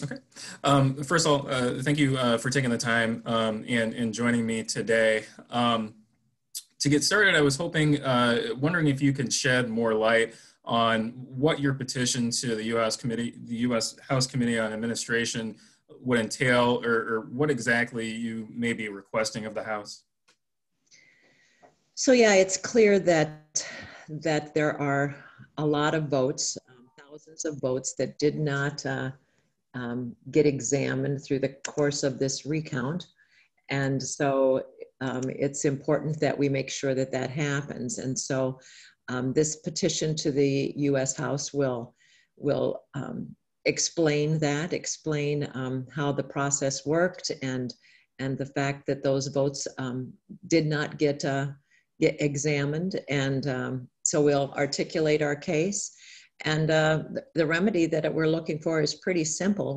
Okay. First of all, thank you for taking the time and joining me today. To get started, I was wondering if you could shed more light on what your petition to the U.S. House Committee on Administration would entail, or what exactly you may be requesting of the House. So yeah, it's clear that there are a lot of votes, thousands of votes that did not get examined through the course of this recount. And so it's important that we make sure that that happens. And so this petition to the U.S. House will explain how the process worked and the fact that those votes did not get examined. And so we'll articulate our case. And the remedy that we're looking for is pretty simple.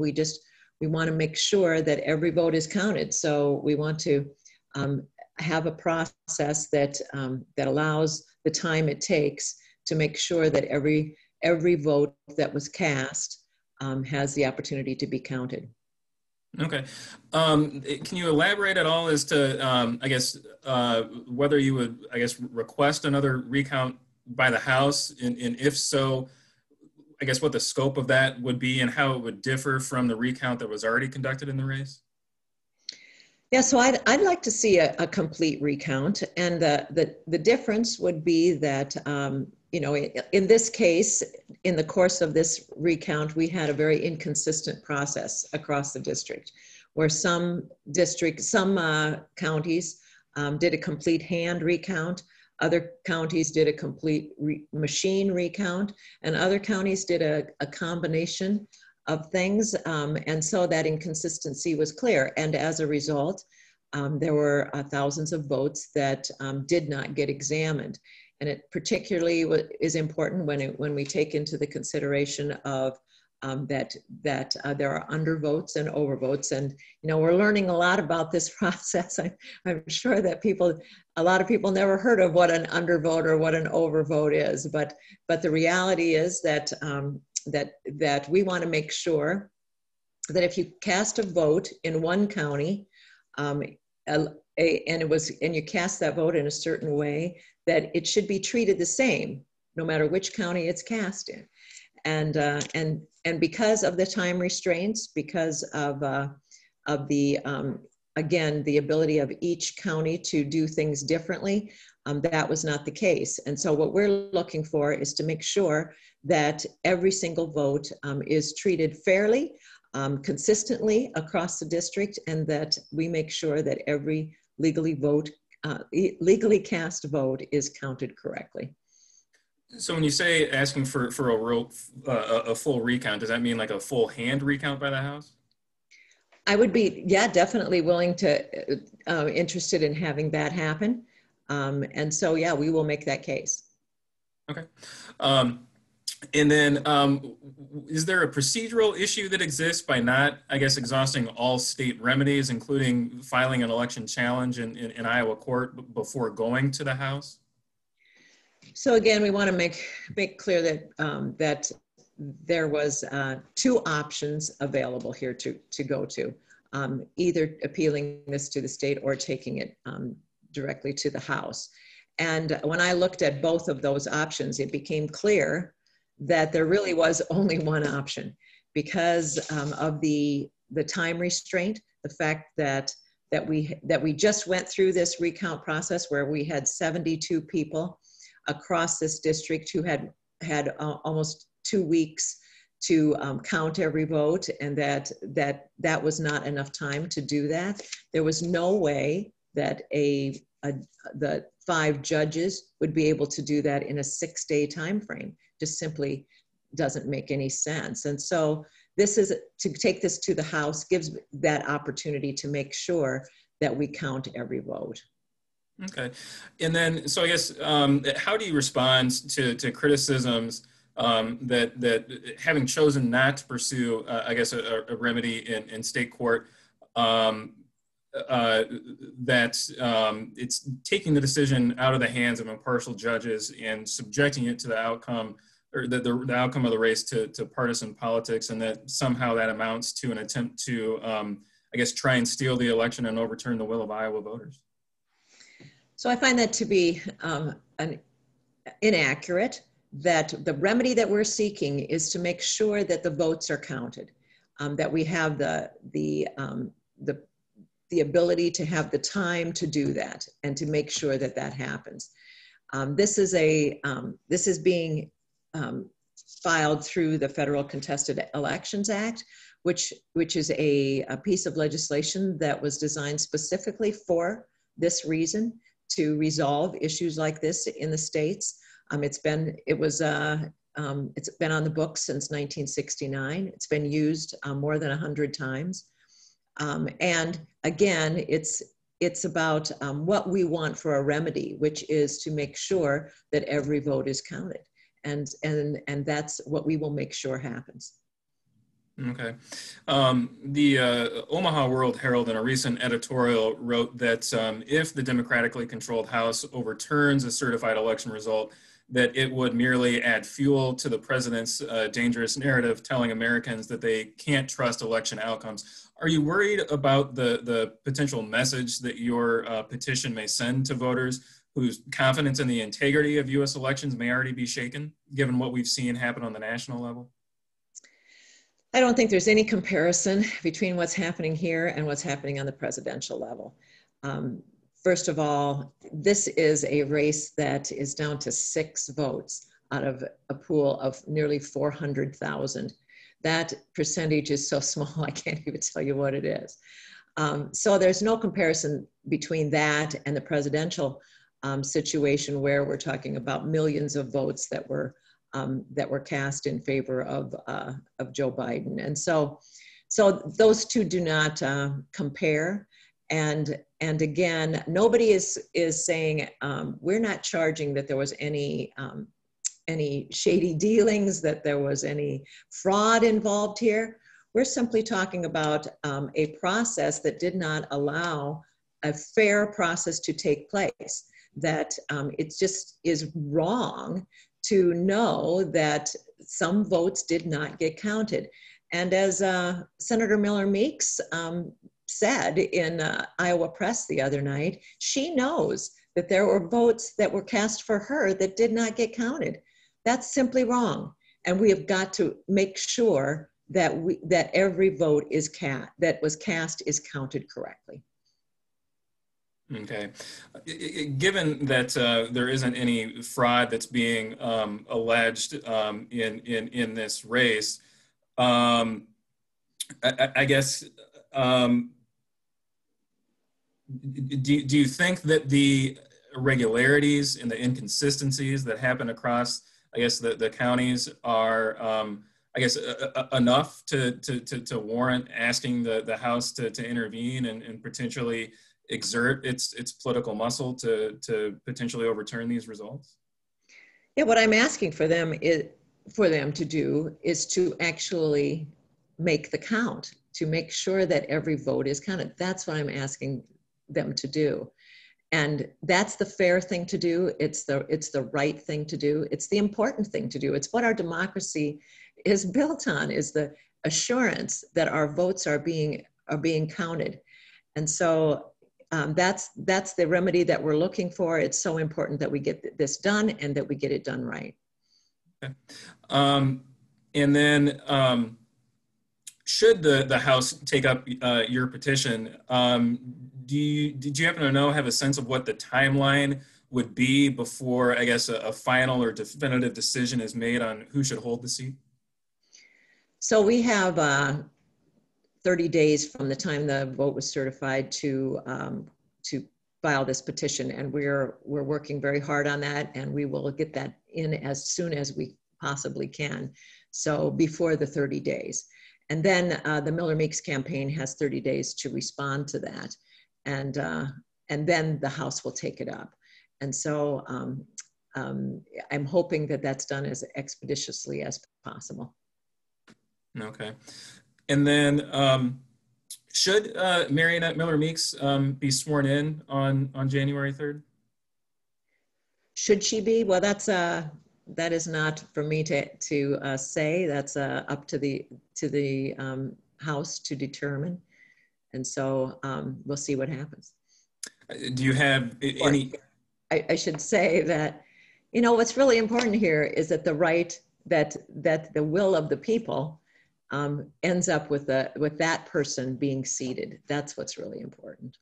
We want to make sure that every vote is counted. So we want to have a process that allows the time it takes to make sure that every vote that was cast has the opportunity to be counted. Okay. Can you elaborate at all as to, whether you would, request another recount by the House, and if so, I guess what the scope of that would be and how it would differ from the recount that was already conducted in the race? Yeah, so I'd like to see a complete recount, and the difference would be that in this case, in the course of this recount, we had a very inconsistent process across the district, where some counties did a complete hand recount, other counties did a complete machine recount, and other counties did a combination of things. And so that inconsistency was clear. And as a result, there were thousands of votes that did not get examined. And it particularly is important when we take into the consideration of that there are undervotes and overvotes. And, we're learning a lot about this process. I'm sure that a lot of people never heard of what an undervote or what an overvote is, but the reality is that that we want to make sure that if you cast a vote in one county, and you cast that vote in a certain way, that it should be treated the same, no matter which county it's cast in. And because of the time restraints, because of the again, the ability of each county to do things differently, that was not the case. And so what we're looking for is to make sure that every single vote is treated fairly, consistently across the district, and that we make sure that every legally cast vote is counted correctly. So when you say asking for a full recount, does that mean like a full hand recount by the House? I would be, definitely willing to, interested in having that happen. And so, we will make that case. Okay. And then is there a procedural issue that exists by not, exhausting all state remedies, including filing an election challenge in Iowa court before going to the House? So again, we want to make clear that that there was two options available here to go to, either appealing this to the state or taking it directly to the House. And when I looked at both of those options, it became clear that there really was only one option because of the time restraint, the fact that we just went through this recount process where we had 72 people across this district who had almost 2 weeks to count every vote, and that was not enough time to do that. There was no way that the 5 judges would be able to do that in a 6-day time frame. Just simply doesn't make any sense. And so to take this to the House gives that opportunity to make sure that we count every vote. Okay. And then, so I guess, how do you respond to criticisms that having chosen not to pursue, a remedy in state court, that it's taking the decision out of the hands of impartial judges and subjecting it to the outcome or the outcome of the race to partisan politics, and that somehow that amounts to an attempt to, I guess, try and steal the election and overturn the will of Iowa voters? So I find that to be inaccurate, that the remedy that we're seeking is to make sure that the votes are counted, that we have the ability to have the time to do that and to make sure that that happens. This is being filed through the Federal Contested Elections Act, which is a piece of legislation that was designed specifically for this reason, to resolve issues like this in the states. It's been on the books since 1969. It's been used more than 100 times. And again, it's about what we want for a remedy, which is to make sure that every vote is counted. And that's what we will make sure happens. Okay. The Omaha World Herald in a recent editorial wrote that if the democratically controlled House overturns a certified election result, that it would merely add fuel to the president's dangerous narrative telling Americans that they can't trust election outcomes. Are you worried about the potential message that your petition may send to voters whose confidence in the integrity of U.S. elections may already be shaken, given what we've seen happen on the national level? I don't think there's any comparison between what's happening here and what's happening on the presidential level. First of all, this is a race that is down to 6 votes out of a pool of nearly 400,000. That percentage is so small, I can't even tell you what it is. So there's no comparison between that and the presidential situation, where we're talking about millions of votes that were cast in favor of Joe Biden. And so those two do not compare. And again, nobody is saying, we're not charging that there was any shady dealings, that there was any fraud involved here. We're simply talking about a process that did not allow a fair process to take place, that it just is wrong to know that some votes did not get counted. And as Senator Miller Meeks said in Iowa Press the other night, she knows that there were votes that were cast for her that did not get counted. That's simply wrong. And we have got to make sure that every vote that was cast is counted correctly. Okay. Given that there isn't any fraud that's being alleged in this race, I guess, do you think that the irregularities and the inconsistencies that happen across, I guess, the counties are, I guess, enough to warrant asking the House to intervene and potentially exert its political muscle to potentially overturn these results? Yeah, what I'm asking for them to do is to actually make the count, to make sure that every vote is counted. That's what I'm asking them to do. And that's the fair thing to do. It's the right thing to do. It's the important thing to do. It's what our democracy is built on, is the assurance that our votes are being counted. And so that's the remedy that we're looking for. It's so important that we get this done and that we get it done right. Okay. And then should the House take up your petition, did you happen to have a sense of what the timeline would be before, I guess, a final or definitive decision is made on who should hold the seat? So we have 30 days from the time the vote was certified to file this petition, and we're working very hard on that, and we will get that in as soon as we possibly can. So before the 30 days. And then the Miller Meeks campaign has 30 days to respond to that. And then the House will take it up. And so I'm hoping that that's done as expeditiously as possible. Okay. And then should Mariannette Miller Meeks be sworn in on January 3rd? Should she be? Well, that's that is not for me to say. That's up to the House to determine. And so we'll see what happens. Do you have any? I should say that, you know, what's really important here is that that the will of the people ends up with that person being seated. That's what's really important.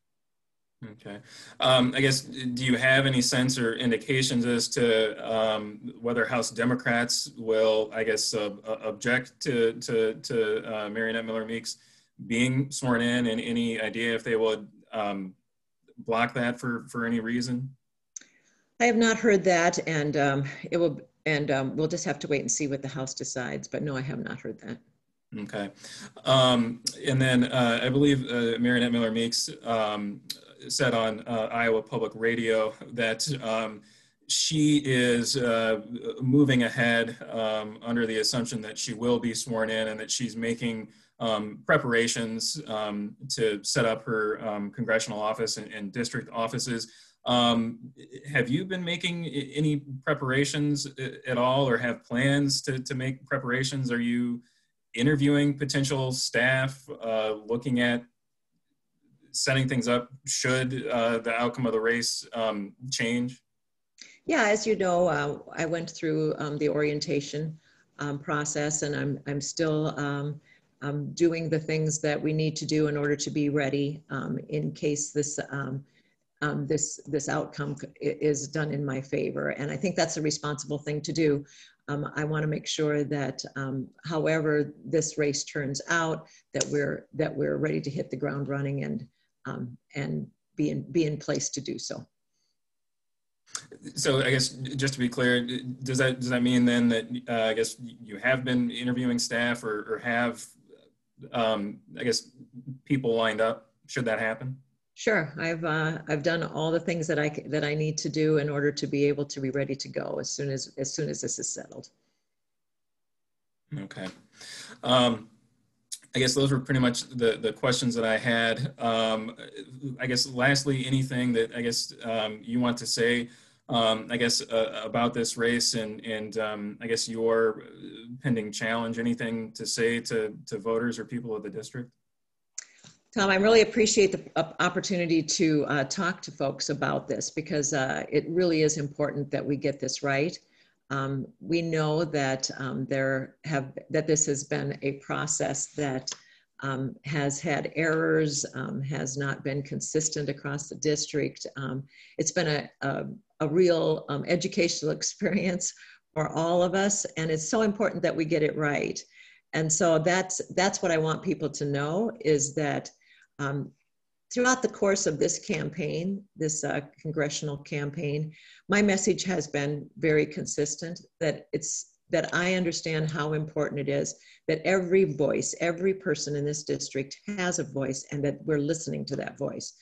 Okay. I guess, do you have any sense or indications as to whether House Democrats will, I guess, object to Mariannette Miller Meeks being sworn in, and any idea if they would block that for any reason? I have not heard that, and we'll just have to wait and see what the House decides. But no, I have not heard that. Okay. And then I believe Mariannette Miller Meeks said on Iowa Public Radio that she is moving ahead under the assumption that she will be sworn in, and that she's making preparations to set up her congressional office and district offices. Have you been making any preparations at all, or have plans to make preparations? Are you interviewing potential staff, looking at setting things up should the outcome of the race change? Yeah, as you know, I went through the orientation process, and I'm still doing the things that we need to do in order to be ready in case this outcome is done in my favor. And I think that's a responsible thing to do. I want to make sure that however this race turns out, that we're ready to hit the ground running and be in place to do so. So I guess, just to be clear, does that mean then that I guess you have been interviewing staff, or have I guess people lined up should that happen? Sure, I've done all the things that I need to do in order to be able to be ready to go as soon as this is settled. Okay. I guess those were pretty much the questions that I had. I guess lastly, anything that I guess you want to say, I guess about this race and I guess your pending challenge, anything to say to voters or people of the district? Tom, I really appreciate the opportunity to talk to folks about this, because it really is important that we get this right. We know that that this has been a process that has had errors, has not been consistent across the district. It's been a real educational experience for all of us, and it's so important that we get it right. And so that's what I want people to know, is that throughout the course of this campaign, this congressional campaign, my message has been very consistent, that I understand how important it is that every voice, every person in this district has a voice, and that we're listening to that voice.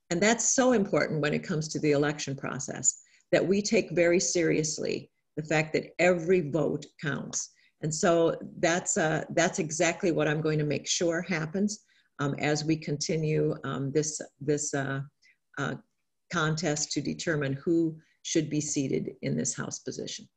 And that's so important when it comes to the election process, that we take very seriously the fact that every vote counts. And so that's exactly what I'm going to make sure happens as we continue this contest to determine who should be seated in this House position.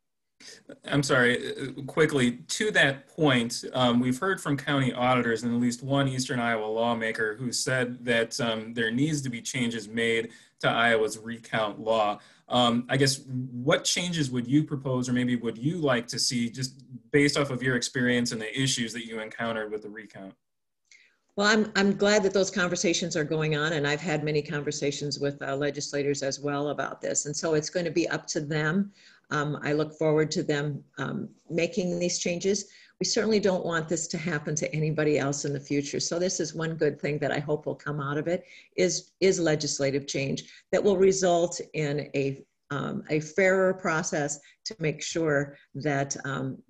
I'm sorry, quickly, to that point, we've heard from county auditors and at least one Eastern Iowa lawmaker who said that there needs to be changes made to Iowa's recount law. I guess, what changes would you propose, or maybe would you like to see, just based off of your experience and the issues that you encountered with the recount? Well, I'm glad that those conversations are going on, and I've had many conversations with legislators as well about this. And so it's going to be up to them. I look forward to them making these changes. We certainly don't want this to happen to anybody else in the future. So this is one good thing that I hope will come out of it, is legislative change that will result in a fairer process to make sure that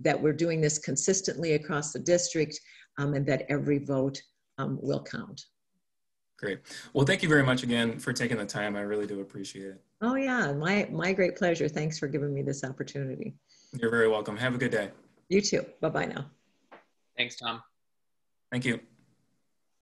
that we're doing this consistently across the district, and that every vote will count. Great. Well, thank you very much again for taking the time. I really do appreciate it. Oh yeah, my great pleasure. Thanks for giving me this opportunity. You're very welcome. Have a good day. You too. Bye-bye now. Thanks, Tom. Thank you.